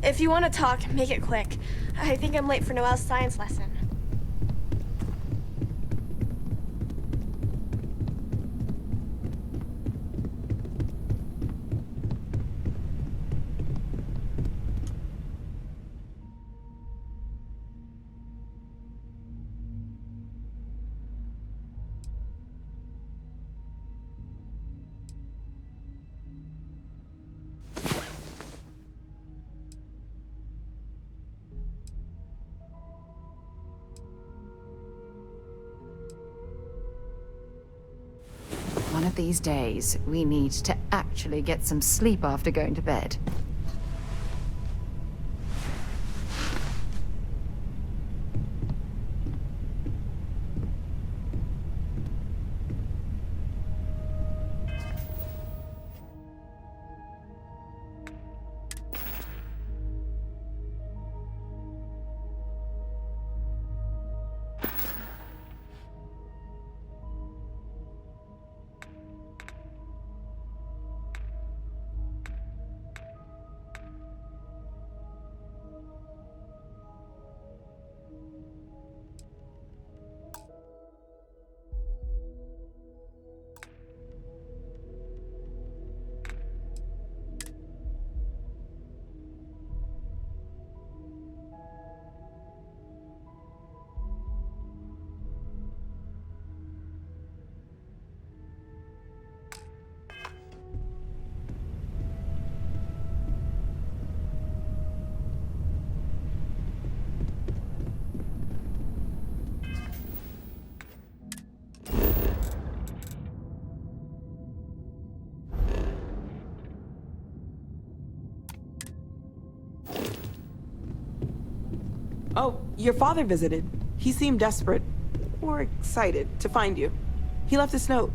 If you want to talk, make it quick. I think I'm late for Noelle's science lesson. One of these days, we need to actually get some sleep after going to bed. Oh, your father visited. He seemed desperate, or excited, to find you. He left this note.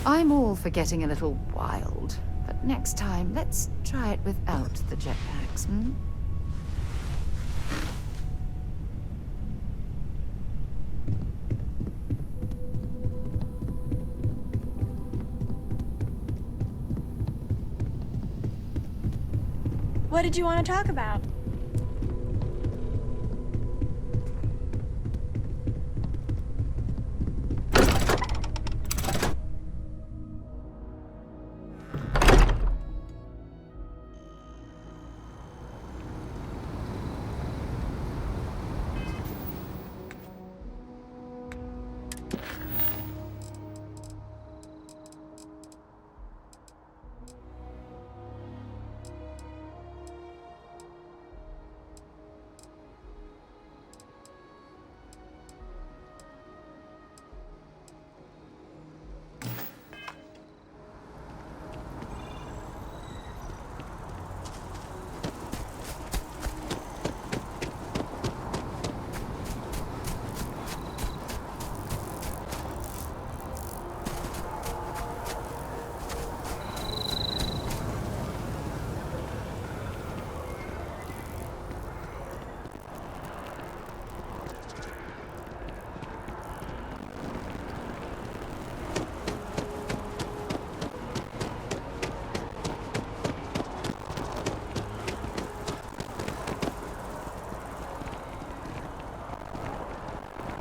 I'm all for getting a little wild, but next time, let's try it without the jetpacks, hmm? What did you want to talk about?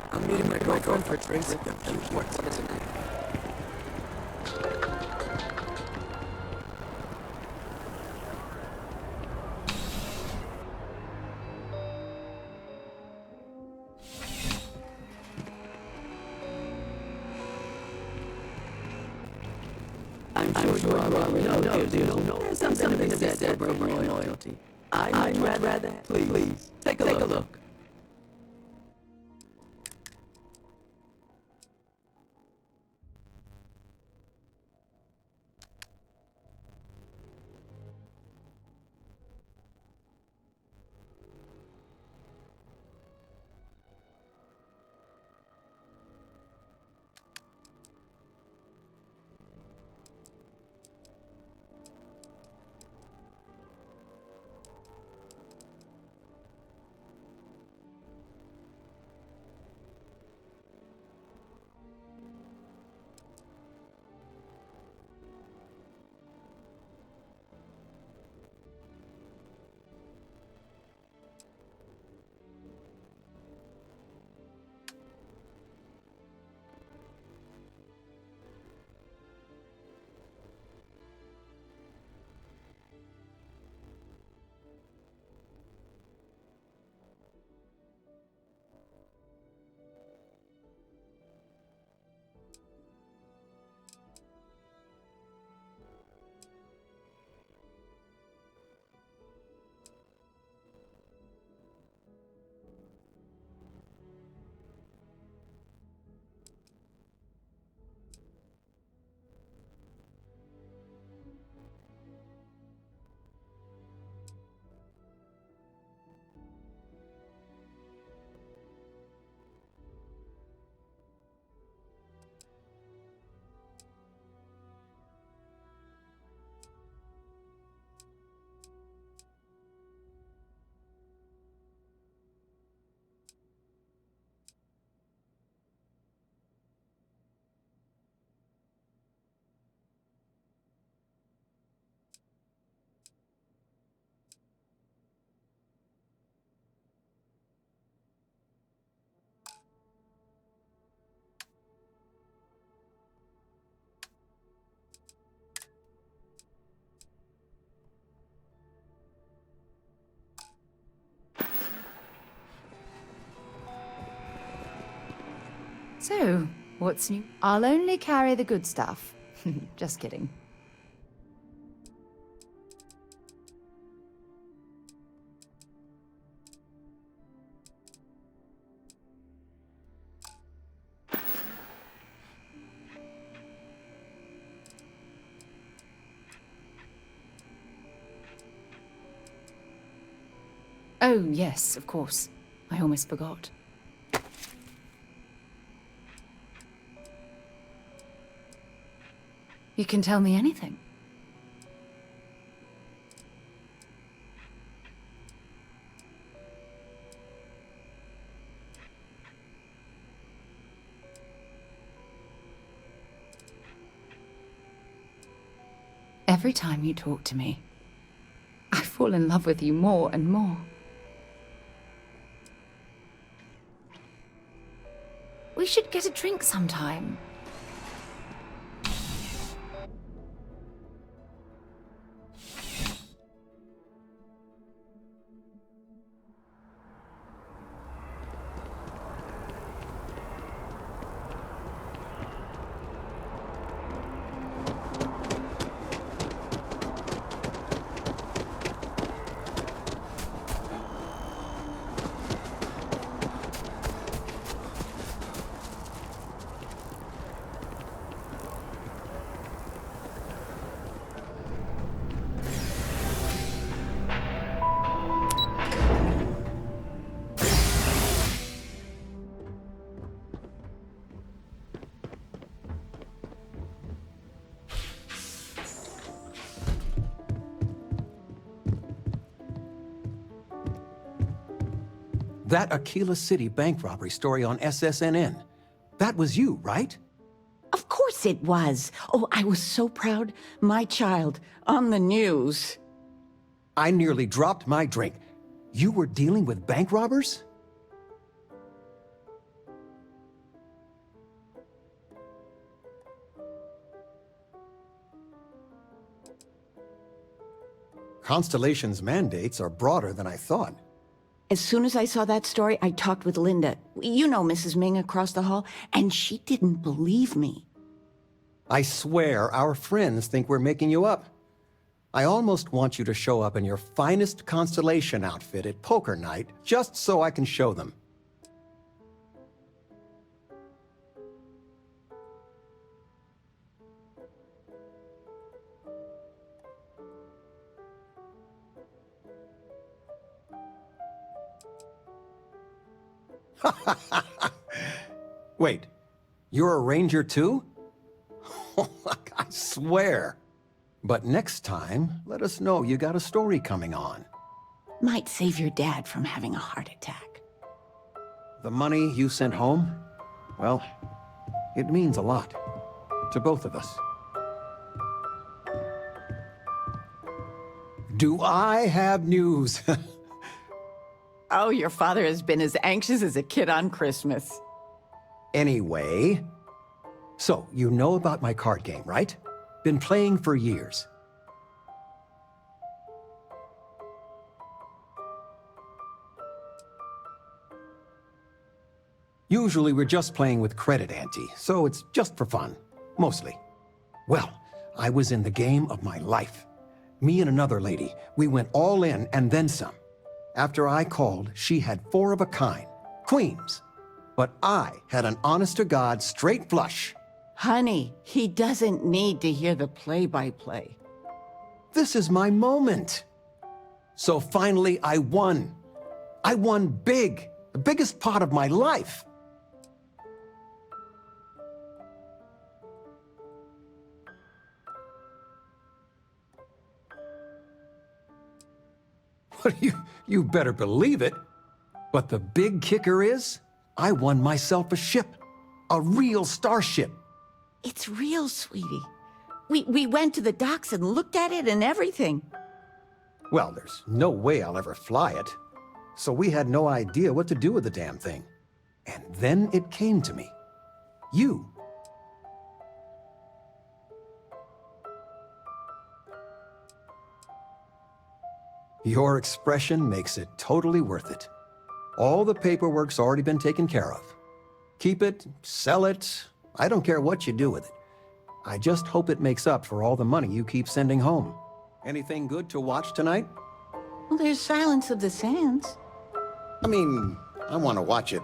I'm meeting my girlfriend for drinks at the Viewport tonight. I'm sure you already know there's something to be said for brand loyalty. I'd rather, please, take a look. So, what's new? I'll only carry the good stuff. Just kidding. Oh, yes, of course. I almost forgot. You can tell me anything. Every time you talk to me, I fall in love with you more and more. We should get a drink sometime. That Aquila City bank robbery story on SSNN. That was you, right? Of course it was. Oh, I was so proud. My child on the news. I nearly dropped my drink. You were dealing with bank robbers? Constellation's mandates are broader than I thought. As soon as I saw that story, I talked with Linda. You know Mrs. Ming across the hall, and she didn't believe me. I swear our friends think we're making you up. I almost want you to show up in your finest Constellation outfit at poker night, just so I can show them. Wait, you're a ranger too? I swear. But next time, let us know you got a story coming on. Might save your dad from having a heart attack. The money you sent home, well, it means a lot to both of us. Do I have news? Oh, your father has been as anxious as a kid on Christmas. Anyway, so you know about my card game, right? Been playing for years. Usually we're just playing with credit ante, so it's just for fun, mostly. Well, I was in the game of my life. Me and another lady, we went all in and then some. After I called, she had 4 of a kind, queens. But I had an honest-to-God straight flush. Honey, he doesn't need to hear the play-by-play. This is my moment. So finally, I won. I won big, the biggest pot of my life. You better believe it. But the big kicker is, I won myself a ship. A real starship. It's real, sweetie. We went to the docks and looked at it and everything. Well, there's no way I'll ever fly it. So we had no idea what to do with the damn thing. And then it came to me. You. Your expression makes it totally worth it. All the paperwork's already been taken care of. Keep it, sell it. I don't care what you do with it. I just hope it makes up for all the money you keep sending home. Anything good to watch tonight? Well, there's Silence of the Sands. I mean, I want to watch it.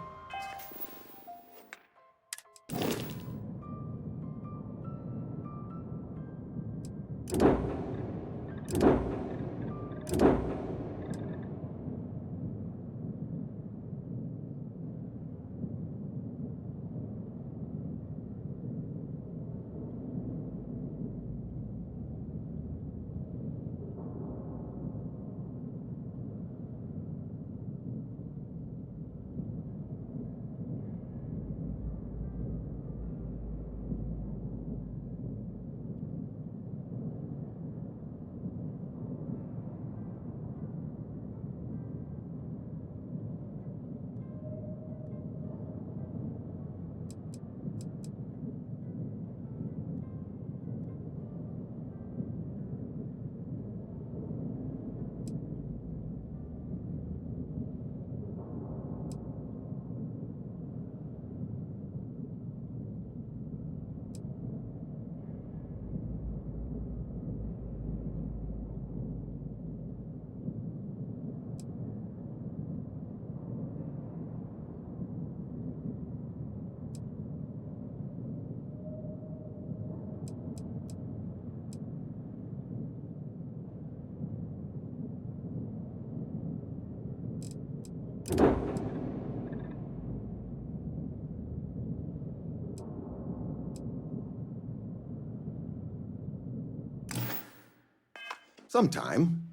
Sometime.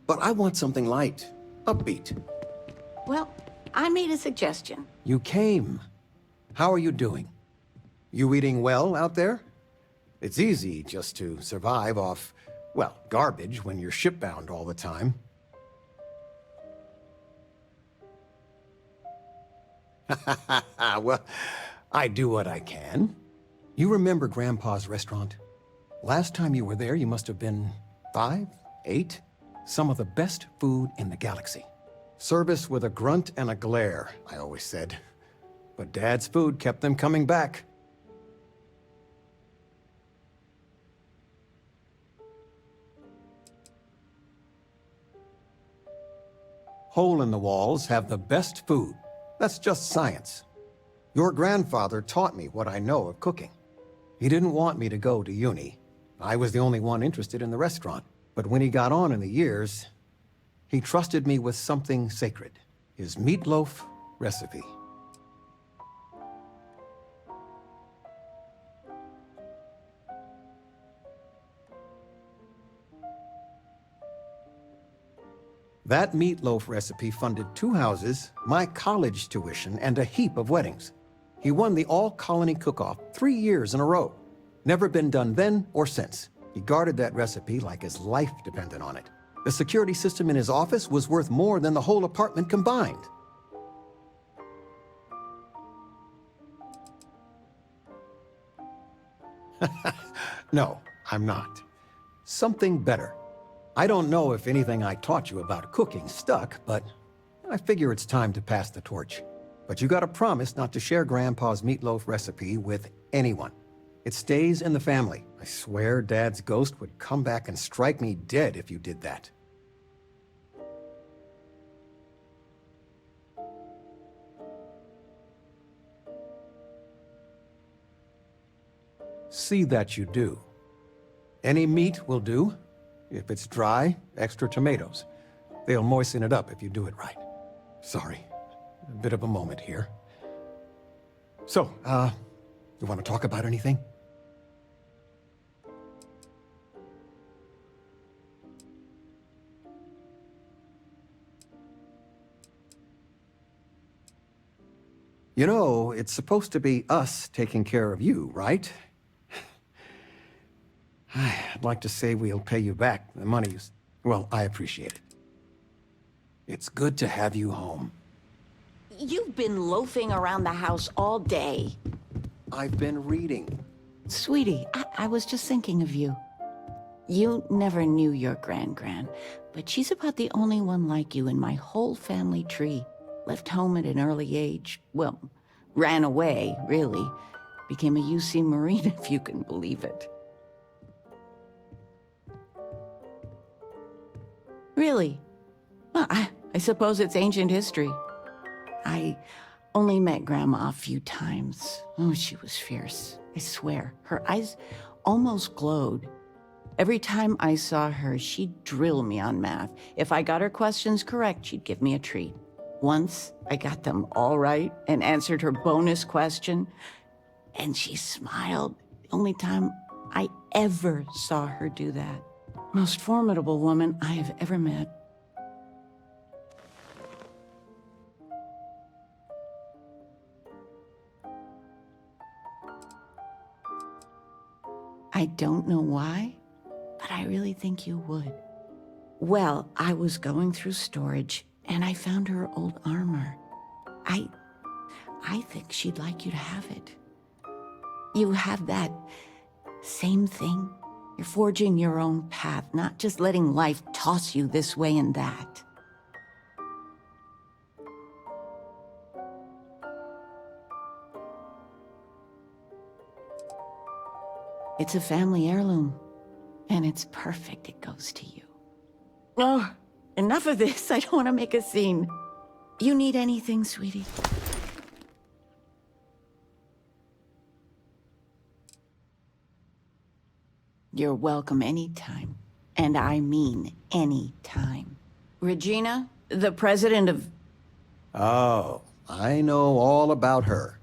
But I want something light, upbeat. Well, I made a suggestion. You came. How are you doing? You eating well out there? It's easy just to survive off, well, garbage when you're shipbound all the time. Well, I do what I can. You remember Grandpa's restaurant? Last time you were there, you must have been 5, 8? Some of the best food in the galaxy. Service with a grunt and a glare, I always said. But Dad's food kept them coming back. Hole in the walls have the best food. That's just science. Your grandfather taught me what I know of cooking. He didn't want me to go to uni. I was the only one interested in the restaurant. But when he got on in the years, he trusted me with something sacred. His meatloaf recipe. That meatloaf recipe funded 2 houses, my college tuition, and a heap of weddings. He won the all-colony cook-off 3 years in a row. Never been done then or since. He guarded that recipe like his life depended on it. The security system in his office was worth more than the whole apartment combined. No, I'm not. Something better. I don't know if anything I taught you about cooking stuck, but I figure it's time to pass the torch. But you gotta promise not to share Grandpa's meatloaf recipe with anyone. It stays in the family. I swear Dad's ghost would come back and strike me dead if you did that. See that you do. Any meat will do. If it's dry, extra tomatoes. They'll moisten it up if you do it right. Sorry, a bit of a moment here. So, you want to talk about anything? You know, it's supposed to be us taking care of you, right? I'd like to say we'll pay you back the money you... Well, I appreciate it. It's good to have you home. You've been loafing around the house all day. I've been reading. Sweetie, I was just thinking of you. You never knew your gran, but she's about the only one like you in my whole family tree. Left home at an early age. Well, Ran away, really. Became a UC Marine, if you can believe it. Really? Well, I suppose it's ancient history. I only met Grandma a few times. Oh, she was fierce. I swear. Her eyes almost glowed. Every time I saw her, she'd drill me on math. If I got her questions correct, she'd give me a treat. Once, I got them all right and answered her bonus question, and she smiled. The only time I ever saw her do that. Most formidable woman I have ever met. I don't know why, but I really think you would. Well, I was going through storage, and I found her old armor. I think she'd like you to have it. You have that same thing. You're forging your own path, not just letting life toss you this way and that. It's a family heirloom, and it's perfect. It goes to you. Oh, enough of this. I don't want to make a scene. You need anything, sweetie? You're welcome anytime. And I mean anytime. Regina, the president of... Oh, I know all about her.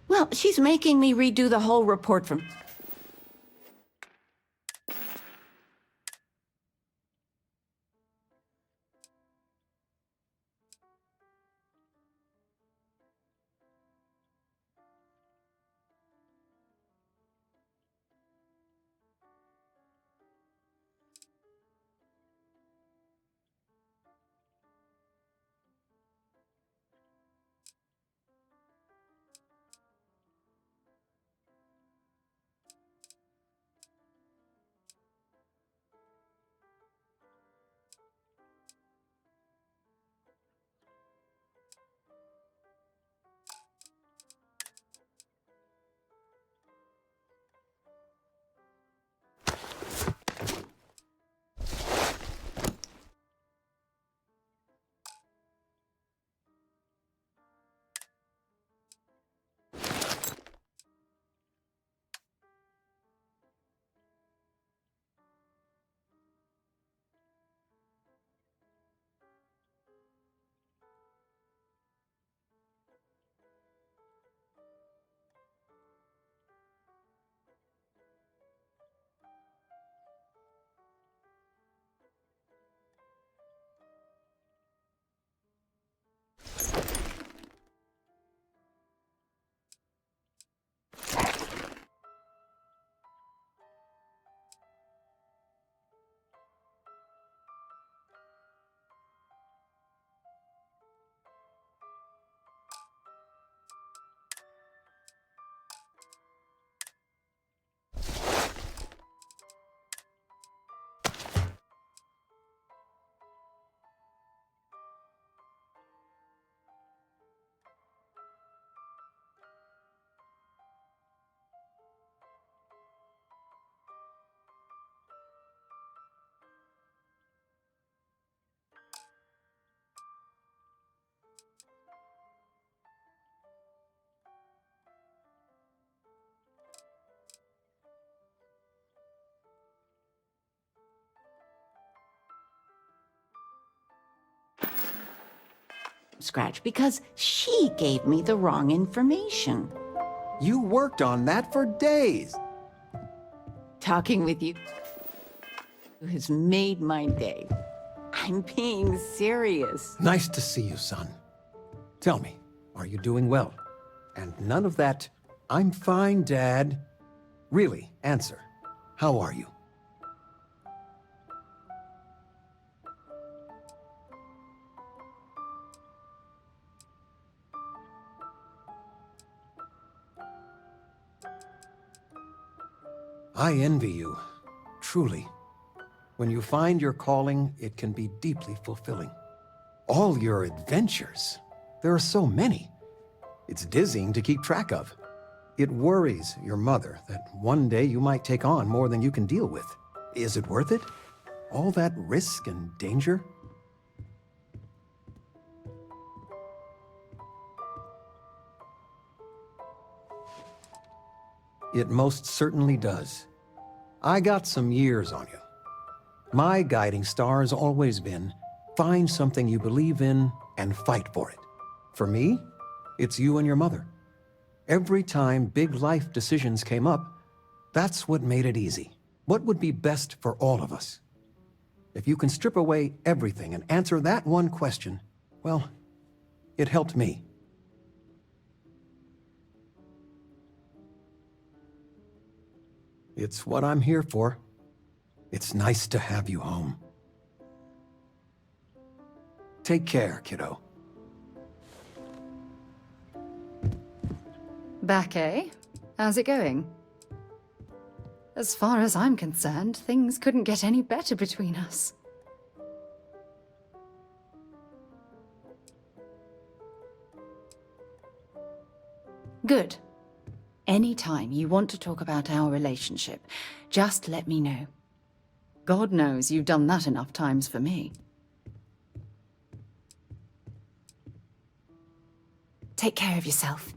Well, she's making me redo the whole report from... scratch because she gave me the wrong information. You worked on that for days. Talking with you has made my day. I'm being serious. Nice to see you, son. Tell me, are you doing well? And none of that, I'm fine, Dad. Really, answer. How are you? I envy you, truly. When you find your calling, it can be deeply fulfilling. All your adventures, there are so many. It's dizzying to keep track of. It worries your mother that one day you might take on more than you can deal with. Is it worth it? All that risk and danger? It most certainly does. I got some years on you. My guiding star has always been, find something you believe in and fight for it. For me, it's you and your mother. Every time big life decisions came up, that's what made it easy. What would be best for all of us? If you can strip away everything and answer that one question, well, it helped me. It's what I'm here for. It's nice to have you home. Take care, kiddo. Back, eh? How's it going? As far as I'm concerned, things couldn't get any better between us. Good. Anytime you want to talk about our relationship, just let me know. God knows you've done that enough times for me. Take care of yourself.